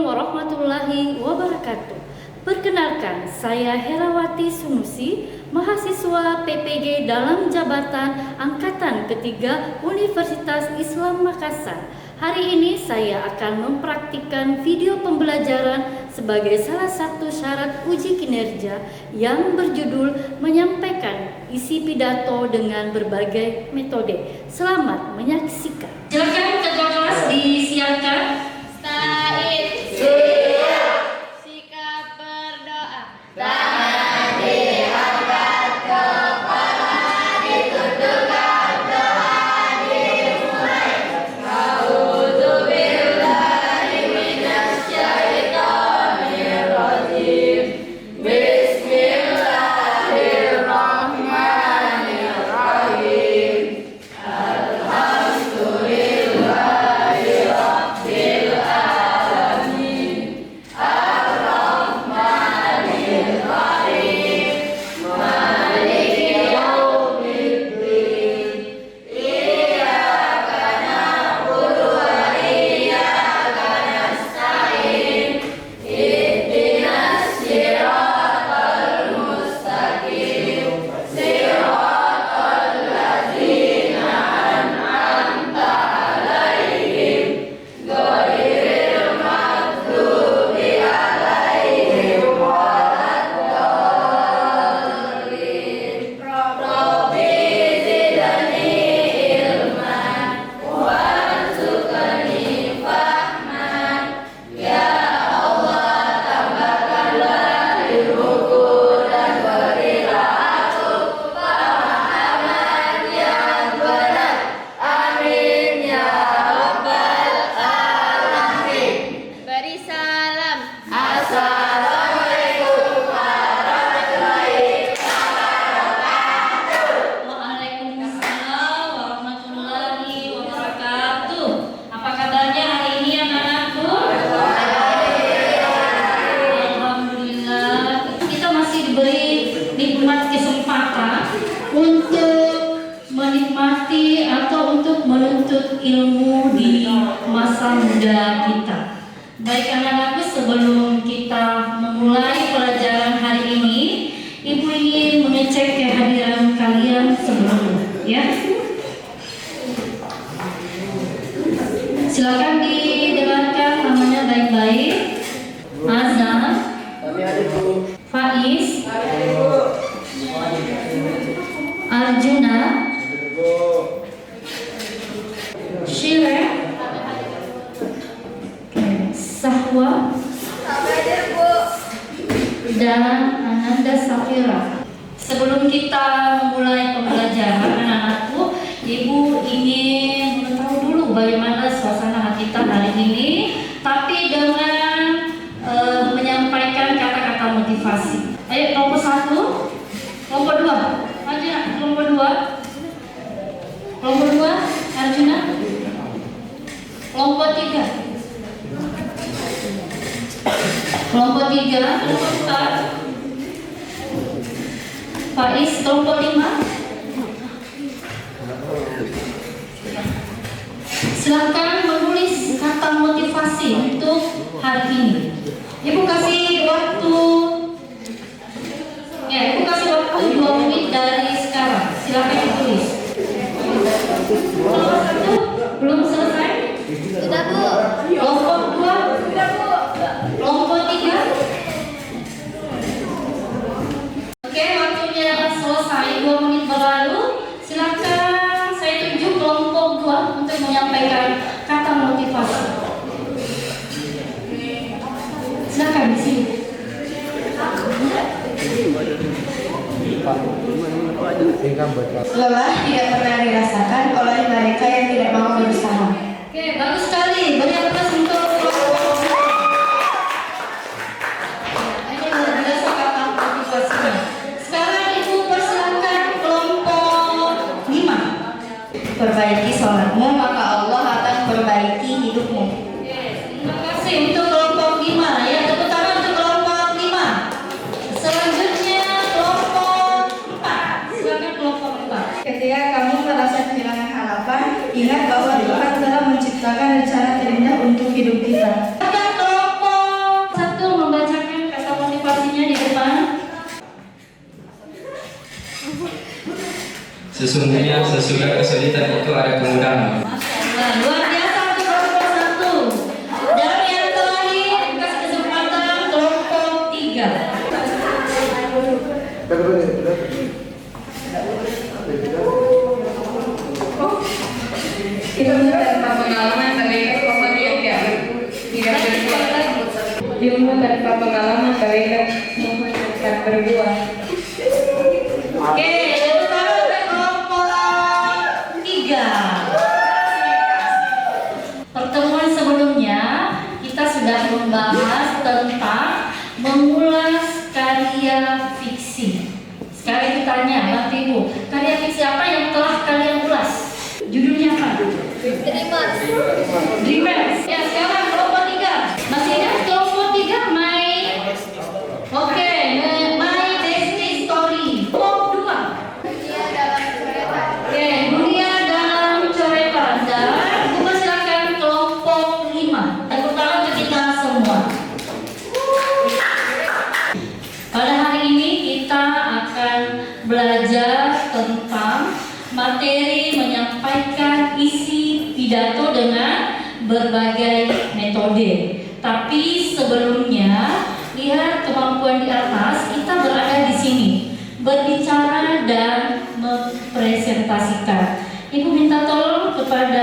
warahmatullahi wabarakatuh. Perkenalkan, saya Herawati Sunusi, mahasiswa PPG dalam jabatan Angkatan Ketiga Universitas Islam Makassar. Hari ini saya akan mempraktikkan video pembelajaran sebagai salah satu syarat uji kinerja yang berjudul menyampaikan isi pidato dengan berbagai metode. Selamat menyaksikan. Silakan ketua kelas disiarkan. Said. Siap. Sikap berdoa. Tangan diangkat, kepala ditundukkan, doa dimulai. A'udzubillahi minasyaitonir rajim. Bismillahirrahmanirrahim. Alhamdulillahi rabbil alamin. Ar-Rahmanir Rahim. Maliki yaumiddin. Iyyaka na'budu wa iyyaka nasta'in. Ihdinas siratal mustaqim. Siratal ladzina an'amta 'alaihim ghairil maghdubi 'alaihim waladdallin. Rabbi zidni ilman warzuqni fahman. Ya Allah, tambahkanlah ilmuku dan berilah aku pemahaman yang benar. Amin ya rabbal alamin. Beri salam. Assalamualaikum warahmatullahi wabarakatuh. Waalaikumsalam warahmatullahi wabarakatuh. Apa kabarnya hari ini anak-anakku? Alhamdulillah. Kita masih diberi nikmat kesempatan untuk menikmati atau untuk menuntut ilmu di masa muda kita. Baik anak-anakku, sebelum kita memulai pelajaran hari ini, Ibu ingin mengecek kehadiran kalian sebelumnya, ya. Silakan didengarkan namanya baik-baik. Azam, Faiz, Arjuna, Shire, Sahwa, dan Ananda Safira. Sebelum kita memulai pembelajaran anak-anakku, Ibu ingin mengetahui dulu bagaimana suasana hati kita hari ini, tapi dengan menyampaikan kata-kata motivasi. Ayo, kelompok 1, kelompok 2, Arjuna, kelompok 2, kelompok 2, Arjuna, kelompok 3, kelompok 3, kelompok 4, Faiz, kelompok 5. Silakan menulis kata motivasi untuk hari ini. Ibu kasih waktu 2 menit dari sekarang. Silakan ditulis. Kelompok 1 belum selesai? Sudah, Bu. Kelompok 2? Sudah, Bu. Kelompok 3? Oke, waktunya selesai, 2 menit berlalu. Silakan saya tunjuk kelompok 2 untuk menyampaikan kata motivasi. Silakan di sini. Lelah tidak pernah dirasakan oleh mereka yang tidak mau berusaha. Oke, bagus sekali. Beri aplaus untuk ini luar biasa kata motivasinya. Sekarang Ibu persilakan kelompok 5. Perbaiki sholatmu, maka Allah akan perbaiki hidupmu. Oke, terima kasih untuk kelompok 5 ya. Tepuk tangan untuk kelompok 5. Selanjutnya kelompok 4. Silakan kelompok 4. Ketika kamu merasa kehilangan harapan, ingat bahwa Tuhan telah menciptakan rencana terindah untuk hidupmu. Sesungguhnya sesudah kesulitan itu ada kemudahan. Masya Allah, luar biasa untuk kelompok 1. Dan yang terakhir, kasih kesempatan kelompok 3. Ilmu tanpa pengalaman bagaikan pemberian tidak berbuah. Ilmu tanpa pengalaman bagaikan tak berbuah. Oke, itu baru untuk kelompok 3. Pertemuan sebelumnya kita sudah membahas tentang mengulas karya fiksi. Sekarang kita tanya, Bapak Ibu, karya fiksi apa yang telah kalian ulas? Judulnya apa? Dreamers. Ya, sekarang kelompok 3. Masih ingat kelompok 3? Oke, My Destiny Story. Kelompok 2. Oke, Dunia dalam Coretan. Dan Ibu silakan kelompok 5. Yang pertama untuk kita semua. Pada hari ini kita akan belajar tentang materi menyampaikan isi pidato dengan berbagai metode. Tapi sebelumnya, lihat kemampuan di atas, kita berada di sini, berbicara dan mempresentasikan. Ibu minta tolong kepada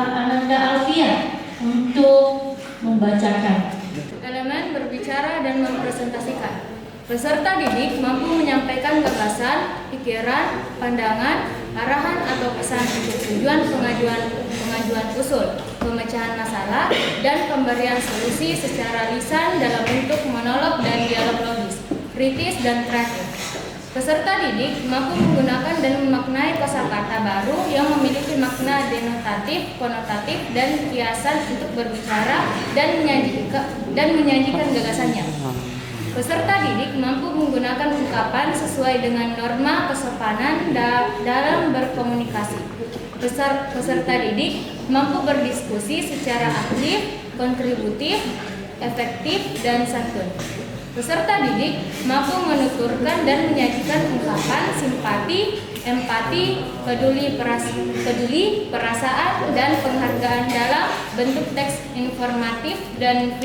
Ananda Alfia untuk membacakan. Elemen berbicara dan mempresentasikan. Peserta didik mampu menyampaikan gagasan, pikiran, pandangan, arahan atau pesan untuk tujuan pengajuan usul, pemecahan masalah, dan pemberian solusi secara lisan dalam bentuk monolog dan dialog logis, kritis dan kreatif. Peserta didik mampu menggunakan dan memaknai kosakata baru yang memiliki makna denotatif, konotatif, dan kiasan untuk berbicara dan menyajikan gagasannya. Peserta didik mampu menggunakan ungkapan sesuai dengan norma kesopanan dalam berkomunikasi. Peserta didik mampu berdiskusi secara aktif, kontributif, efektif, dan santun. Peserta didik mampu menuturkan dan menyajikan ungkapan simpati, empati, peduli perasaan, dan penghargaan dalam bentuk teks informatif dan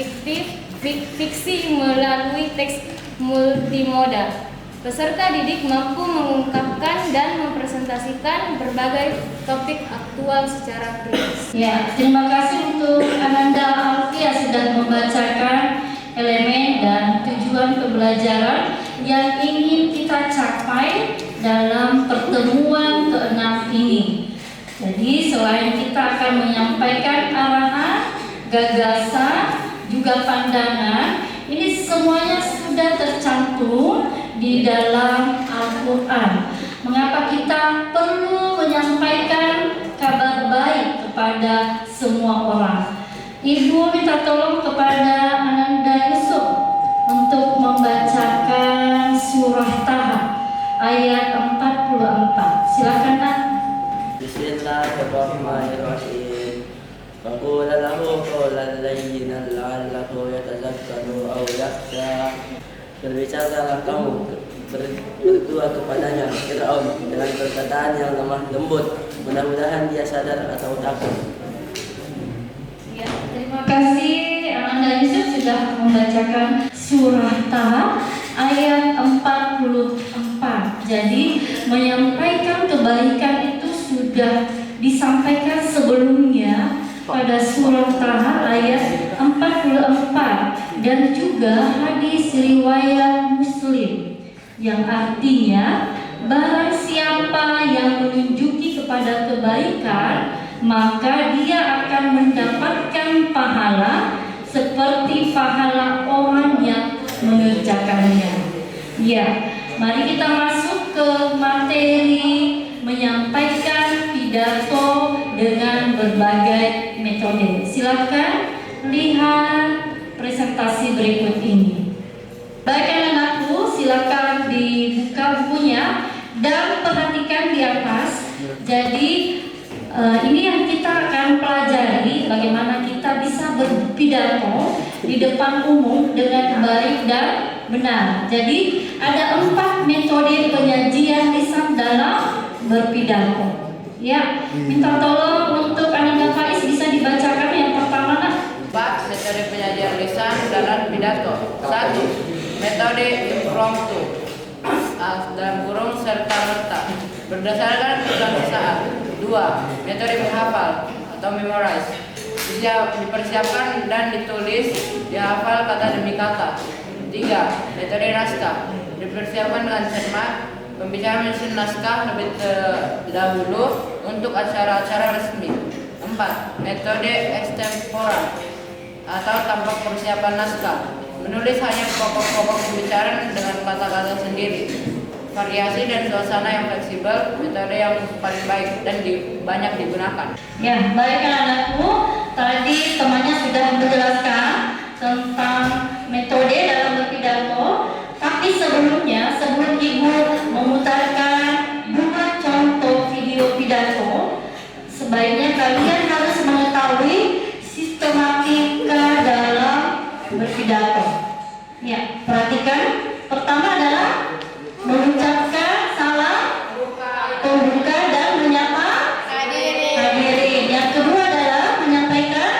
fiksi melalui teks multimoda. Peserta didik mampu mengungkapkan dan mempresentasikan berbagai topik aktual secara kritis. Ya, terima kasih untuk Ananda Alfia sudah membacakan elemen dan tujuan pembelajaran yang ingin kita capai dalam pertemuan ke-6 ini. Jadi selain kita akan menyampaikan arahan, gagasan, juga pandangan, ini semuanya sudah tercantum di dalam Al-Quran. Mengapa kita perlu menyampaikan kabar baik kepada semua orang? Ibu minta tolong kepada Ananda Yusuf untuk membacakan surah Taha ayat 44. Silakan, Nak. Bismillahirrahmanirrahim. فقول له قولا لينا لعله يتذكر أو يخشى. Berbicaralah kamu berdua kepadanya Fir'aun dengan perkataan yang lemah lembut, mudah-mudahan dia sadar atau takut. Ya, terima kasih Ananda Yusuf sudah membacakan surah Taha ayat 44. Jadi menyampaikan kebaikan itu sudah disampaikan sebelumnya pada surah Taha ayat 44 dan juga hadis riwayat Muslim yang artinya barang siapa yang menunjuki kepada kebaikan maka dia akan mendapatkan pahala seperti pahala orang yang mengerjakannya. Ya, mari kita masuk ke materi menyampaikan pidato dengan berbagai metode. Silakan lihat presentasi berikut ini. Baik anak-anakku, silakan dibuka bukunya dan perhatikan di atas. Jadi ini yang kita akan pelajari bagaimana kita bisa berpidato di depan umum dengan baik dan benar. Jadi ada 4 metode penyajian lisan dalam berpidato. Ya, minta tolong untuk Ananda Faiz bisa dibacakan yang pertama nak. 4. Metode penyajian lisan dalam pidato. 1. Metode impromptu dalam kurung serta merta berdasarkan kebiasaan. 2. Metode menghafal atau memorize. Dipersiapkan dan ditulis, dihafal kata demi kata. 3. Metode naskah. Dipersiapkan dengan cermat. Pembicara menyusun naskah lebih dahulu untuk acara-acara resmi. 4. Metode extempora atau tanpa persiapan naskah. Menulis hanya pokok-pokok pembicaraan dengan kata-kata sendiri. Variasi dan suasana yang fleksibel, metode yang paling baik dan banyak digunakan. Ya, baik anak-anakku, tadi temannya sudah menjelaskan tentang metode dalam berpidato. Tapi sebelumnya, sebelum Ibu memutarkan 2 contoh video pidato, sebaiknya kalian harus mengetahui sistematika dalam berpidato. Ya, perhatikan. Pertama adalah mengucapkan salam pembuka dan menyapa hadirin. Yang kedua adalah menyampaikan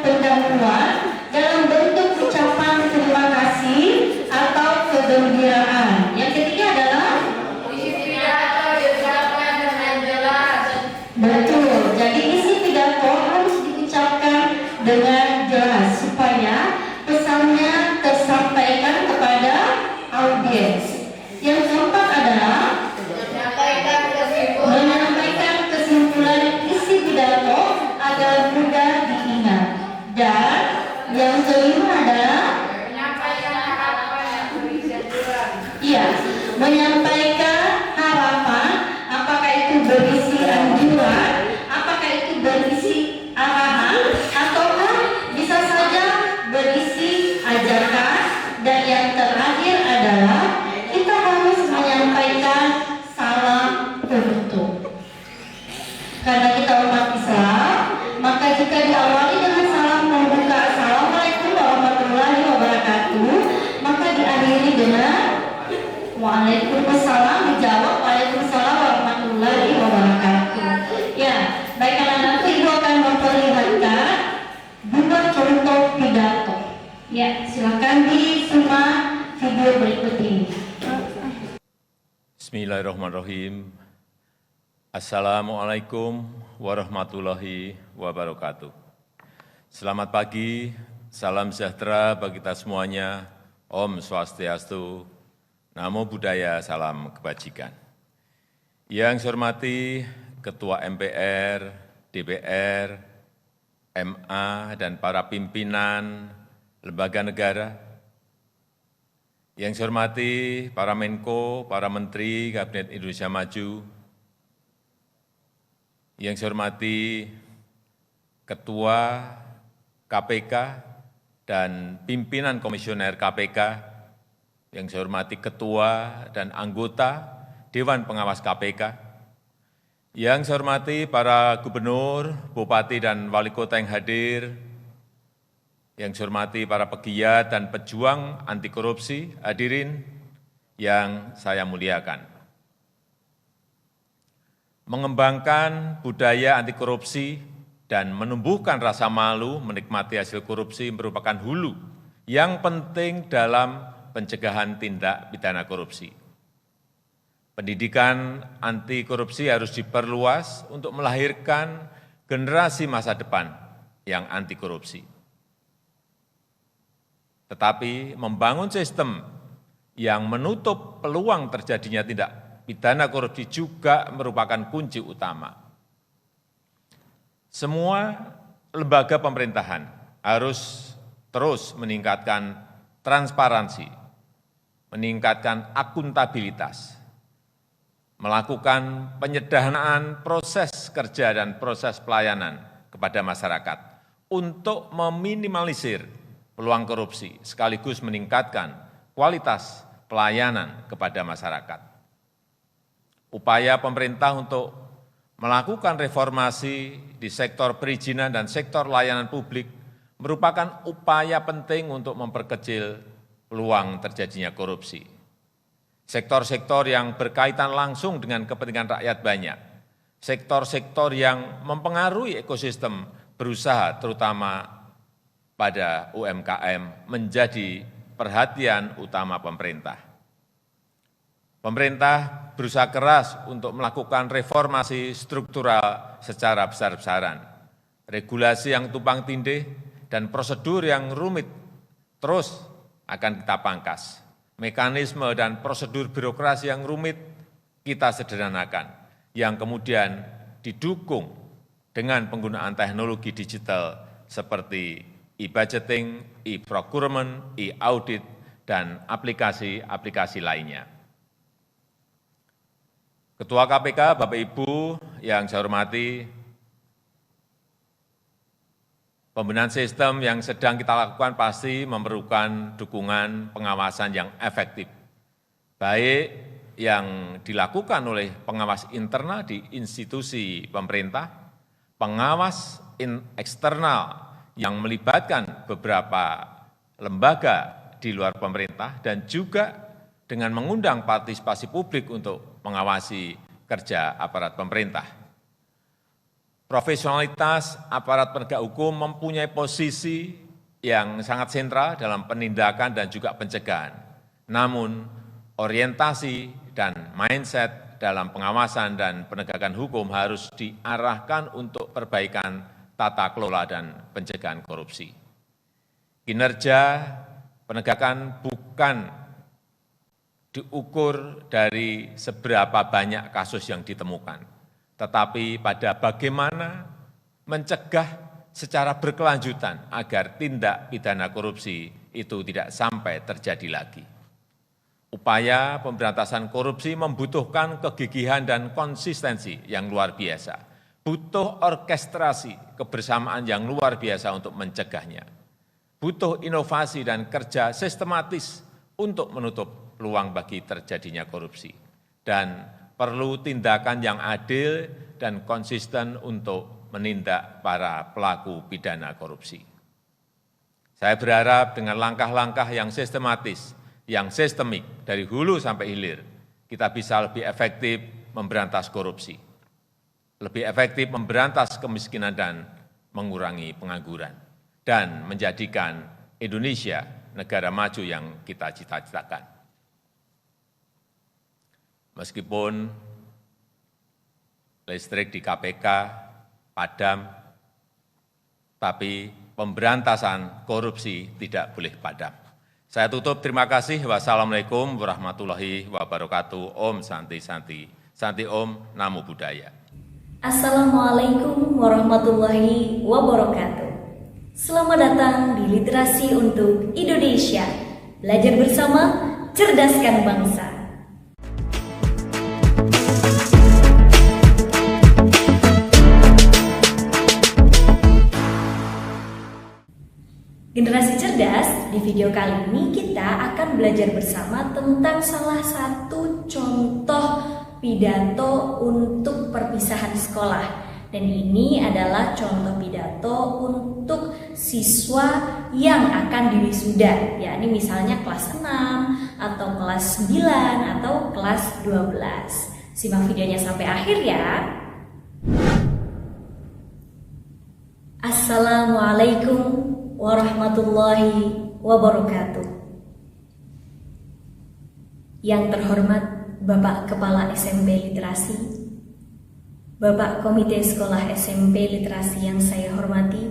pendahuluan dalam bentuk ucapan terima kasih atau kegembiraan. Yang ketiga adalah Isi pidato diucapkan dengan jelas. betul. Jadi isi pidato harus diucapkan dengan jelas supaya pesannya tersampaikan kepada audiens. Yang keempat adalah menyampaikan kesimpulan isi pidato agar mudah diingat. Dan yang kelima adalah menyampaikan harapan, apakah itu berisi anjuran, apakah itu berisi arahan, ataukah bisa saja berisi ajakan. Dan yang terakhir adalah kita harus menyampaikan salam penutup. Karena kita umat Islam, maka jika diawali dengan salam pembuka, Assalamualaikum warahmatullahi wabarakatuh, maka diakhiri dengan Waalaikumsalam, dijawab Waalaikumsalam warahmatullahi wabarakatuh. Ya, baik anak-anak, Ibu akan memperlihatkan 2 contoh pidato. Ya, silakan disimak video berikut ini. Bismillahirrahmanirrahim. Assalamualaikum warahmatullahi wabarakatuh. Selamat pagi, salam sejahtera bagi kita semuanya. Om Swastiastu, Namo Buddhaya, salam kebajikan. Yang saya hormati Ketua MPR, DPR, MA, dan para pimpinan lembaga negara. Yang saya hormati para Menko, para Menteri Kabinet Indonesia Maju. Yang saya hormati Ketua KPK dan pimpinan komisioner KPK. Yang saya hormati Ketua dan anggota Dewan Pengawas KPK. Yang saya hormati para gubernur, bupati, dan wali kota yang hadir. Yang saya hormati para pegiat dan pejuang anti korupsi, hadirin yang saya muliakan. Mengembangkan budaya anti korupsi dan menumbuhkan rasa malu menikmati hasil korupsi merupakan hulu yang penting dalam pencegahan tindak pidana korupsi. Pendidikan anti korupsi harus diperluas untuk melahirkan generasi masa depan yang anti korupsi. Tetapi membangun sistem yang menutup peluang terjadinya tindak pidana korupsi juga merupakan kunci utama. Semua lembaga pemerintahan harus terus meningkatkan transparansi, meningkatkan akuntabilitas, melakukan penyederhanaan proses kerja dan proses pelayanan kepada masyarakat untuk meminimalisir peluang korupsi, sekaligus meningkatkan kualitas pelayanan kepada masyarakat. Upaya pemerintah untuk melakukan reformasi di sektor perizinan dan sektor layanan publik merupakan upaya penting untuk memperkecil peluang terjadinya korupsi. sektor-sektor yang berkaitan langsung dengan kepentingan rakyat banyak, sektor-sektor yang mempengaruhi ekosistem berusaha terutama pada UMKM menjadi perhatian utama pemerintah. Pemerintah berusaha keras untuk melakukan reformasi struktural secara besar-besaran. Regulasi yang tumpang tindih dan prosedur yang rumit terus akan kita pangkas. Mekanisme dan prosedur birokrasi yang rumit kita sederhanakan, yang kemudian didukung dengan penggunaan teknologi digital seperti e-budgeting, e-procurement, e-audit, dan aplikasi-aplikasi lainnya. Ketua KPK, Bapak Ibu yang saya hormati, pembenahan sistem yang sedang kita lakukan pasti memerlukan dukungan pengawasan yang efektif, baik yang dilakukan oleh pengawas internal di institusi pemerintah, pengawas eksternal yang melibatkan beberapa lembaga di luar pemerintah, dan juga dengan mengundang partisipasi publik untuk mengawasi kerja aparat pemerintah. Profesionalitas aparat penegak hukum mempunyai posisi yang sangat sentral dalam penindakan dan juga pencegahan. Namun, orientasi dan mindset dalam pengawasan dan penegakan hukum harus diarahkan untuk perbaikan tata kelola dan pencegahan korupsi. Kinerja penegakan bukan diukur dari seberapa banyak kasus yang ditemukan, tetapi pada bagaimana mencegah secara berkelanjutan agar tindak pidana korupsi itu tidak sampai terjadi lagi. Upaya pemberantasan korupsi membutuhkan kegigihan dan konsistensi yang luar biasa, butuh orkestrasi kebersamaan yang luar biasa untuk mencegahnya, butuh inovasi dan kerja sistematis untuk menutup peluang bagi terjadinya korupsi, dan perlu tindakan yang adil dan konsisten untuk menindak para pelaku pidana korupsi. Saya berharap dengan langkah-langkah yang sistematis, yang sistemik dari hulu sampai hilir, kita bisa lebih efektif memberantas korupsi, lebih efektif memberantas kemiskinan dan mengurangi pengangguran, dan menjadikan Indonesia negara maju yang kita cita-citakan. Meskipun listrik di KPK padam, tapi pemberantasan korupsi tidak boleh padam. Saya tutup, terima kasih. Wassalamualaikum warahmatullahi wabarakatuh. Om Santi Santi, Santi Om, Namo Buddhaya. Assalamualaikum warahmatullahi wabarakatuh. Selamat datang di Literasi untuk Indonesia. Belajar bersama, cerdaskan bangsa. Generasi cerdas, di video kali ini kita akan belajar bersama tentang salah satu contoh pidato untuk perpisahan sekolah. Dan ini adalah contoh pidato untuk siswa yang akan diwisuda, yakni misalnya kelas 6 atau kelas 9 atau kelas 12. Simak videonya sampai akhir ya. Assalamualaikum warahmatullahi wabarakatuh. Yang terhormat Bapak Kepala SMP Literasi, Bapak Komite Sekolah SMP Literasi yang saya hormati,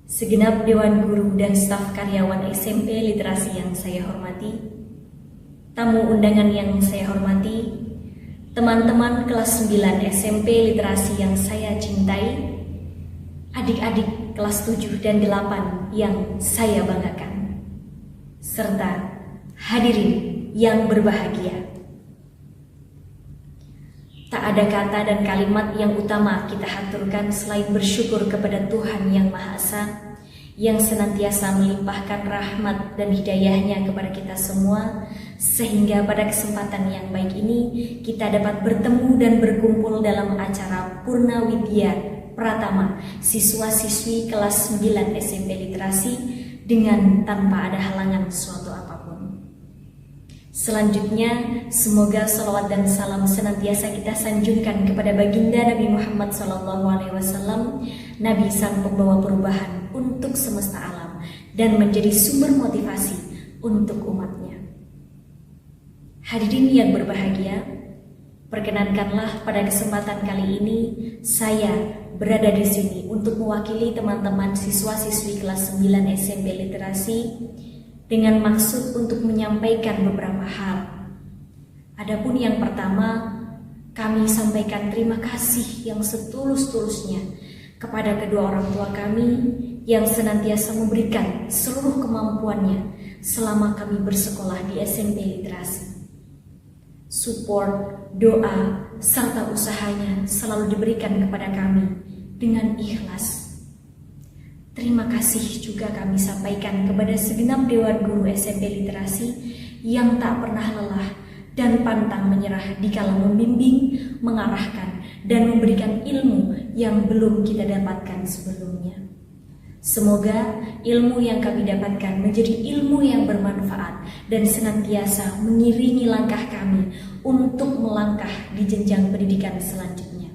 segenap Dewan Guru dan staf karyawan SMP Literasi yang saya hormati, tamu undangan yang saya hormati, teman-teman kelas 9 SMP Literasi yang saya cintai, adik-adik kelas 7 dan 8 yang saya banggakan, serta hadirin yang berbahagia. Tak ada kata dan kalimat yang utama kita haturkan selain bersyukur kepada Tuhan Yang Maha Esa, yang senantiasa melimpahkan rahmat dan hidayahnya kepada kita semua, sehingga pada kesempatan yang baik ini kita dapat bertemu dan berkumpul dalam acara Purna Widya Pratama siswa-siswi kelas 9 SMP Literasi dengan tanpa ada halangan suatu apapun. Selanjutnya, semoga salawat dan salam senantiasa kita sanjungkan kepada baginda Nabi Muhammad SAW, Nabi sang pembawa perubahan untuk semesta alam dan menjadi sumber motivasi untuk umatnya. Hadirin yang berbahagia, perkenankanlah pada kesempatan kali ini saya berada di sini untuk mewakili teman-teman siswa-siswi kelas 9 SMP Literasi dengan maksud untuk menyampaikan beberapa hal. Adapun yang pertama, kami sampaikan terima kasih yang setulus-tulusnya kepada kedua orang tua kami yang senantiasa memberikan seluruh kemampuannya selama kami bersekolah di SMP Literasi. Support, doa, serta usahanya selalu diberikan kepada kami dengan ikhlas. Terima kasih juga kami sampaikan kepada segenap Dewan Guru SMP Literasi yang tak pernah lelah dan pantang menyerah dikala membimbing, mengarahkan, dan memberikan ilmu yang belum kita dapatkan sebelumnya. Semoga ilmu yang kami dapatkan menjadi ilmu yang bermanfaat dan senantiasa mengiringi langkah kami untuk melangkah di jenjang pendidikan selanjutnya.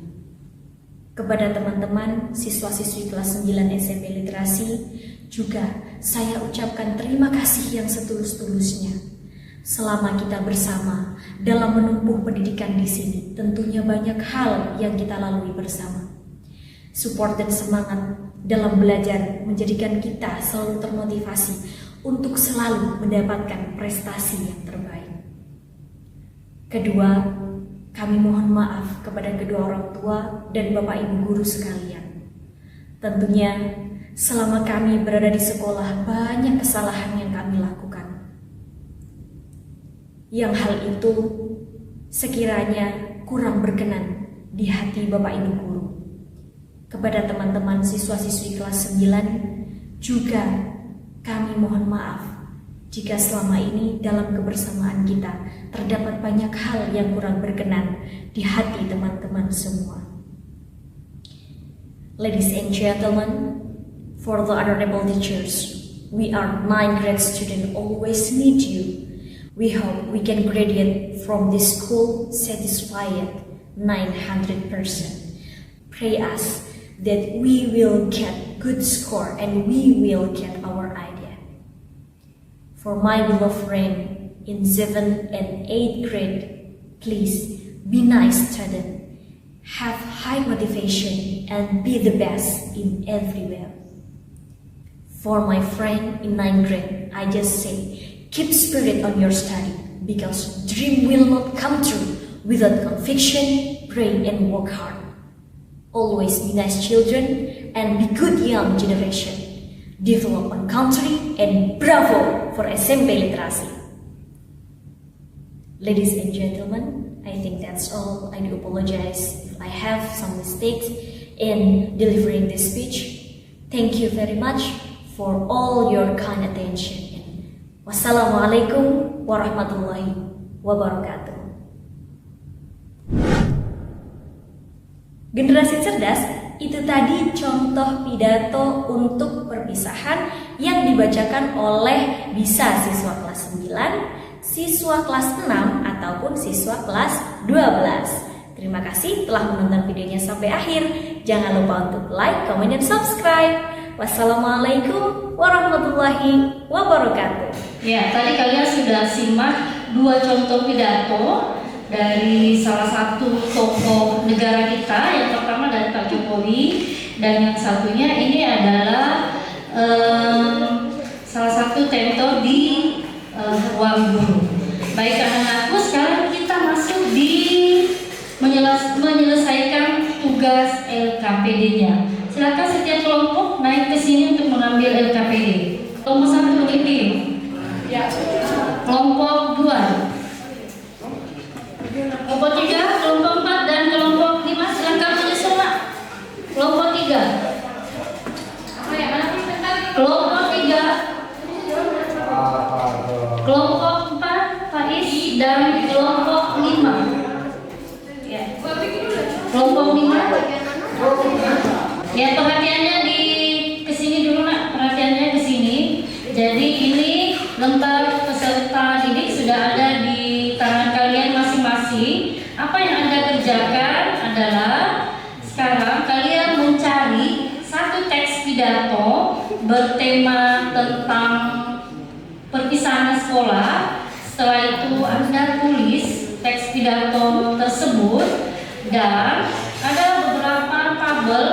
Kepada teman-teman siswa-siswi kelas 9 SMP Literasi juga saya ucapkan terima kasih yang setulus-tulusnya. Selama kita bersama dalam menempuh pendidikan di sini, tentunya banyak hal yang kita lalui bersama. Support dan semangat dalam belajar menjadikan kita selalu termotivasi untuk selalu mendapatkan prestasi yang terbaik. Kedua, kami mohon maaf kepada kedua orang tua dan Bapak Ibu guru sekalian. Tentunya selama kami berada di sekolah banyak kesalahan yang kami lakukan. Yang hal itu sekiranya kurang berkenan di hati Bapak Ibu guru. Kepada teman-teman siswa-siswi kelas 9 juga kami mohon maaf jika selama ini dalam kebersamaan kita terdapat banyak hal yang kurang berkenan di hati teman-teman semua. Ladies and gentlemen, for the honorable teachers, we are 9th grade students always need you. We hope we can graduate from this school satisfied 900%. Pray us that we will get good score and we will get our idea. For my beloved friend in 7th and 8th grade, please be nice student, have high motivation and be the best in everywhere. For my friend in 9th grade, I just say, keep spirit on your study because dream will not come true without conviction, pray and work hard. Always be nice children and be good young generation. Develop one country and bravo for SMP Literasi. Ladies and gentlemen, I think that's all. I do apologize if I have some mistakes in delivering this speech. Thank you very much for all your kind attention. Wassalamualaikum warahmatullahi wabarakatuh. Generasi cerdas, itu tadi contoh pidato untuk perpisahan yang dibacakan oleh bisa siswa kelas 9, siswa kelas 6, ataupun siswa kelas 12. Terima kasih telah menonton videonya sampai akhir. Jangan lupa untuk like, comment, dan subscribe. Wassalamualaikum warahmatullahi wabarakatuh. Ya, tadi kalian sudah simak 2 contoh pidato dari salah satu tokoh negara kita. Yang pertama dari Pak Jokowi dan yang satunya ini adalah salah satu tento di ruang guru. Baik anak-anakku, sekarang kita masuk di menyelesaikan tugas LKPD-nya. Silakan setiap kelompok naik ke sini untuk mengambil LKPD. Kelompok 1 ini. Ya. Kelompok 2. Kelompok 3, kelompok 4, dan kelompok 5 silakan menyusul. Kelompok 3. Kelompok 3. Kelompok 4, Faiz, dan kelompok 5. Ya. Kelompok 5. Ya, perhatiannya di kesini dulu nak, perhatiannya ke sini. Jadi ini lembar peserta didik sudah ada di bertema tentang perpisahan sekolah. Setelah itu Anda tulis teks pidato tersebut dan ada beberapa tabel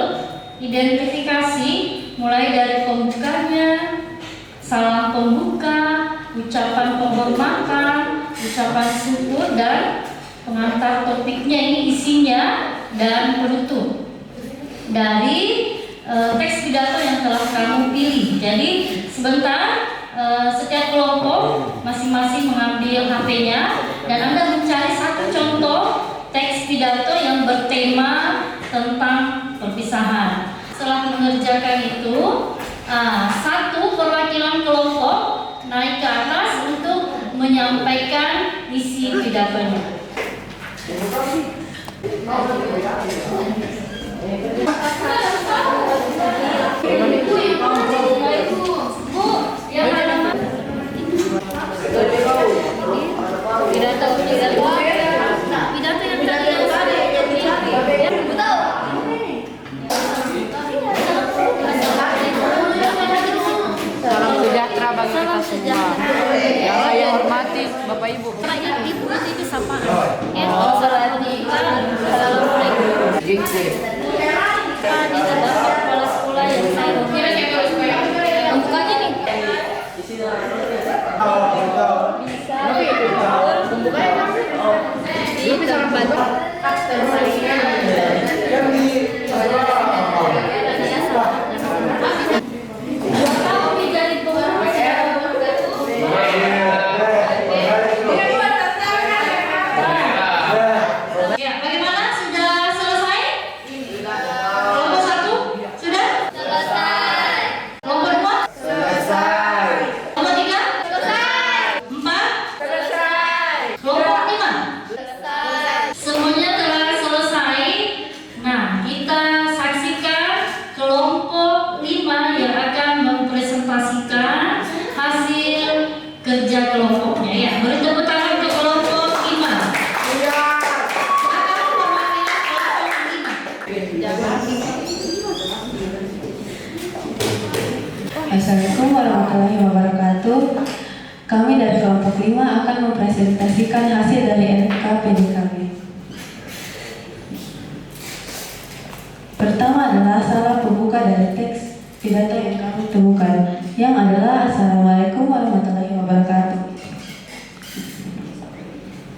identifikasi mulai dari pembukanya, salam pembuka, ucapan penghormatan, ucapan syukur, dan pengantar topiknya ini isinya dan penutup dari teks pidato yang telah kamu pilih. Jadi sebentar setiap kelompok masing-masing mengambil HP-nya dan Anda mencari satu contoh teks pidato yang bertema tentang perpisahan. Setelah mengerjakan itu, satu perwakilan kelompok naik ke atas untuk menyampaikan isi pidatonya. Salam sejahtera bagi kita semua. Yang saya hormati Bapak Ibu. Ibu itu sapaan. Assalamualaikum. Tadi terdapat kepala sekolah yang saya hormati. Pembukanya nih. Bisa membantu. Kerja kelompoknya ya. Beri tepuk tangan untuk kelompok 5. Assalamualaikum warahmatullahi wabarakatuh. Kami dari kelompok 5 akan mempresentasikan hasil dari LKPD kami. Pertama adalah salam pembuka dari teks pidato yang kami temukan, yang adalah Assalamualaikum warahmatullahi wabarakatuh.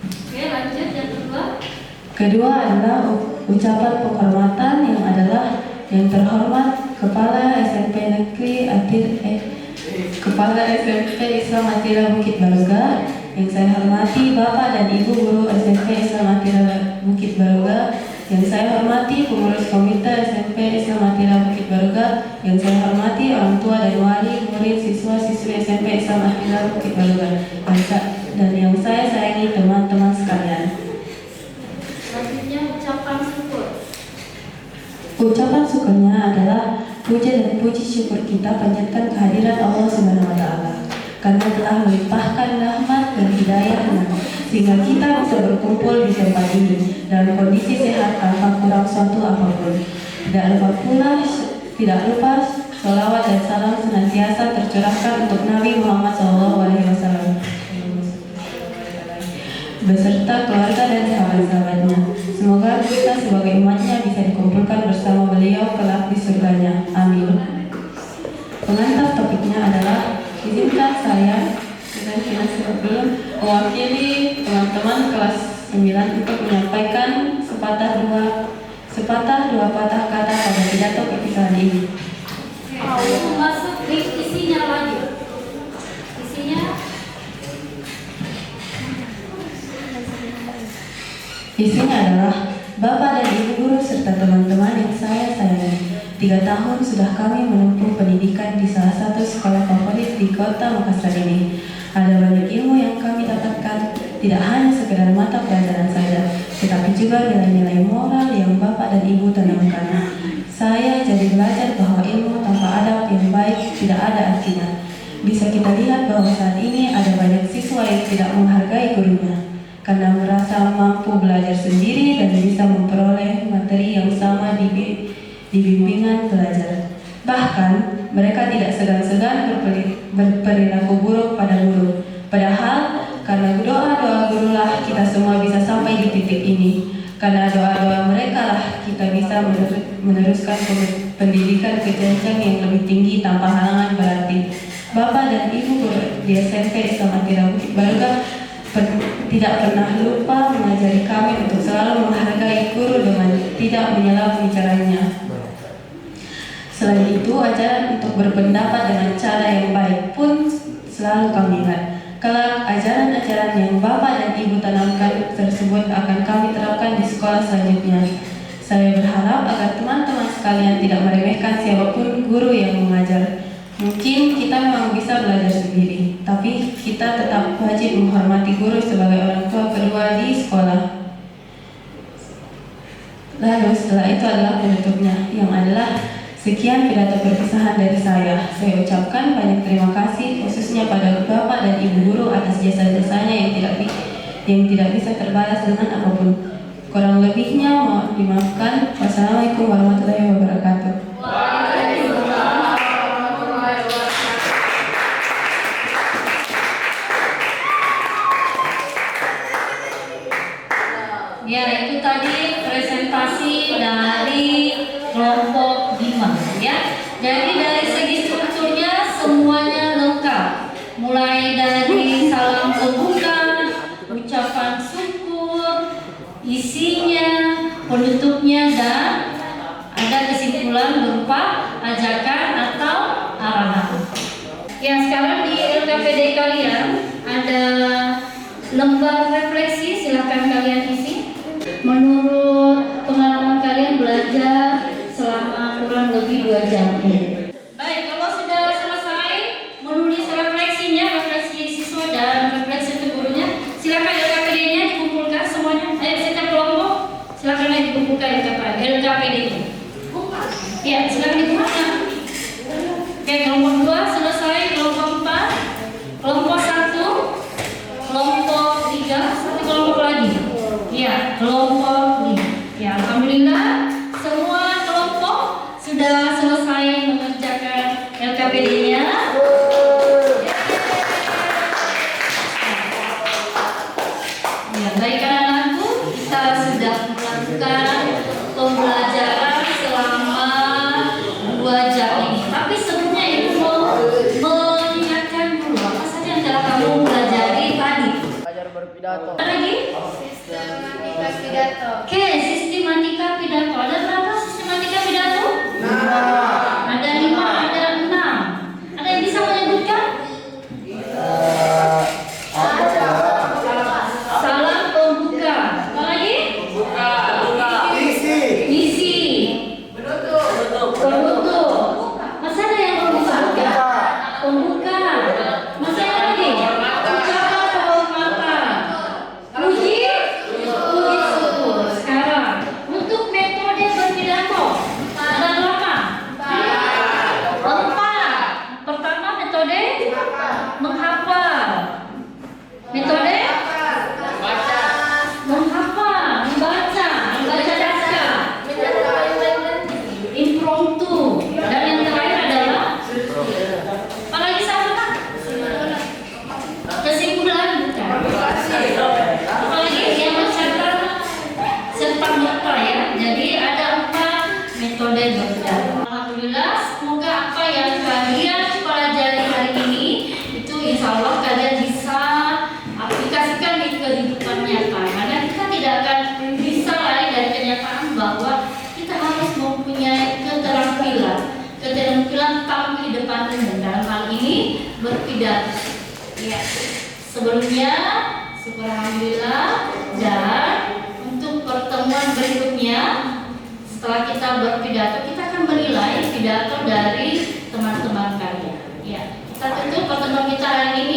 Oke, lanjut yang kedua. Kedua adalah ucapan penghormatan, yang adalah yang terhormat Kepala SMP Negeri Kepala SMP Islam Atira Bukit Baruga. Yang saya hormati Bapak dan Ibu Guru SMP Islam Atira Bukit Baruga. Yang saya hormati pengurus komite SMP Islam Atira Bukit Baruga. Yang saya hormati orang tua dan wali murid siswa-siswi SMP Islam Atira Bukit Baruga. Dan yang saya sayangi teman-teman sekalian. Selanjutnya ucapan syukur. Ucapan syukurnya adalah puja dan puji syukur kita panjatkan kehadiran Allah Subhanahu wa Ta'ala, karena telah melimpahkan rahmat dan hidayah-Nya sehingga kita bisa berkumpul di tempat ini dalam kondisi sehat tanpa kurang suatu apapun. Tidak lupa sholawat dan salam senantiasa tercurahkan untuk Nabi Muhammad SAW beserta keluarga dan sahabat-sahabatnya. Semoga kita sebagai umatnya bisa dikumpulkan bersama beliau kelak di surganya. Amin. Pengantar topiknya adalah, izinkan saya dengan sebelum mewakili teman-teman kelas 9 untuk menyampaikan sepatah dua patah kata pada pidato perpisahan ini. Masuk di isinya lagi. Isinya adalah, Bapak dan Ibu guru serta teman-teman yang saya sayangi. 3 tahun sudah kami menempuh pendidikan di salah satu sekolah favorit di kota Makassar ini. Ada banyak ilmu yang kami dapatkan, tidak hanya sekedar mata pelajaran saja, tetapi juga nilai-nilai moral yang Bapak dan Ibu tanamkan. Saya jadi belajar bahwa ilmu tanpa adab yang baik tidak ada artinya. Bisa kita lihat bahwa saat ini ada banyak siswa yang tidak menghargai gurunya karena merasa mampu belajar sendiri dan bisa memperoleh materi yang sama di bimbingan belajar. Bahkan mereka tidak segan-segan berperilaku buruk pada guru. Padahal karena doa-doa gurulah kita semua bisa sampai di titik ini. Karena doa-doa mereka lah kita bisa meneruskan pendidikan ke jenjang yang lebih tinggi tanpa halangan berarti. Bapak dan Ibu guru di SMP Islam Atira Bukit Baruga tidak pernah lupa mengajari kami untuk selalu menghargai guru dengan tidak menyela pembicaranya. Selain itu, ajaran untuk berpendapat dengan cara yang baik pun selalu kami ingat. Kelak, ajaran-ajaran yang Bapak dan Ibu tanamkan tersebut akan kami terapkan di sekolah selanjutnya. Saya berharap agar teman-teman sekalian tidak meremehkan siapapun guru yang mengajar. Mungkin kita memang bisa belajar sendiri, tapi kita tetap wajib menghormati guru sebagai orang tua kedua di sekolah. Lalu setelah itu adalah penutupnya, yang adalah sekian pidato perpisahan dari saya. Saya ucapkan banyak terima kasih khususnya pada Bapak dan Ibu guru atas jasa-jasanya yang tidak bisa terbalas dengan apapun. Kurang lebihnya mohon dimaafkan. Wassalamualaikum warahmatullahi wabarakatuh. Ya, itu tadi presentasi dari kelompok 5 ya. Jadi dari segi strukturnya semuanya lengkap. Mulai dari salam pembuka, ucapan syukur, isinya, penutupnya, dan ada kesimpulan berupa ajakan atau arahan. Ya, sekarang di LKPD kalian ada lembar refleksi, silakan kalian isi. Menurut pengalaman kalian belajar selama kurang lebih 2 jam. Baik, kalau sudah selesai menulis refleksinya, refleksi siswa dan refleksi untuk gurunya, silakan LKPD-nya dikumpulkan semuanya. Setiap kelompok silakan dikumpulkan LKPD-nya. Ya, silakan dikumpulkan. Oke, kelompok 2 selesai, kelompok 4, kelompok 1, kelompok 3, satu kelompok lagi. Ya, kelompok 5. Ya, alhamdulillah semua kelompok sudah selesai mengerjakan LKPD-nya. Ya, baik anak-anakku, kita sudah melakukan pembelajaran selama 2 jam ini. Tapi sebelumnya Ibu mau mengingatkan dulu apa saja yang telah kamu pelajari tadi. Belajar berpidato. Apa lagi? Sistematika pidato. Oke, sistematika pidato. Ada berapa sistematika pidato? 5. Ada 5, ada 6. Ada yang bisa menyebutkan? Salam pembuka. Apa lagi? Isi. Penutup. Masih ada yang belum disebutkan? Pembuka. Masih ada lagi? Ucapan penghormatan. Puji syukur. Sekarang untuk metode berpidato ada berapa? 4. Pertama metode menghafal. Metode menghafal, membaca naskah. Impromptu. Dan yang terakhir adalah apa lagi sama? Kesimpulan bukan. Apalagi yang mencatat serta-merta ya. Jadi ada 4 metode berpidato. Alhamdulillah, semoga apa yang kalian pelajari hari ini itu insya Allah kalian bisa aplikasikan di kehidupan nyata. Karena kita tidak akan bisa lari dari kenyataan bahwa kita harus mempunyai keterampilan tampil di depan umum. Dalam hal ini berpidato. Ya. Sebelumnya, syukur alhamdulillah, dan untuk pertemuan berikutnya setelah kita berpidato, kita akan menilai pidato dari teman-teman kalian. Ya, kita tutup pertemuan kita hari ini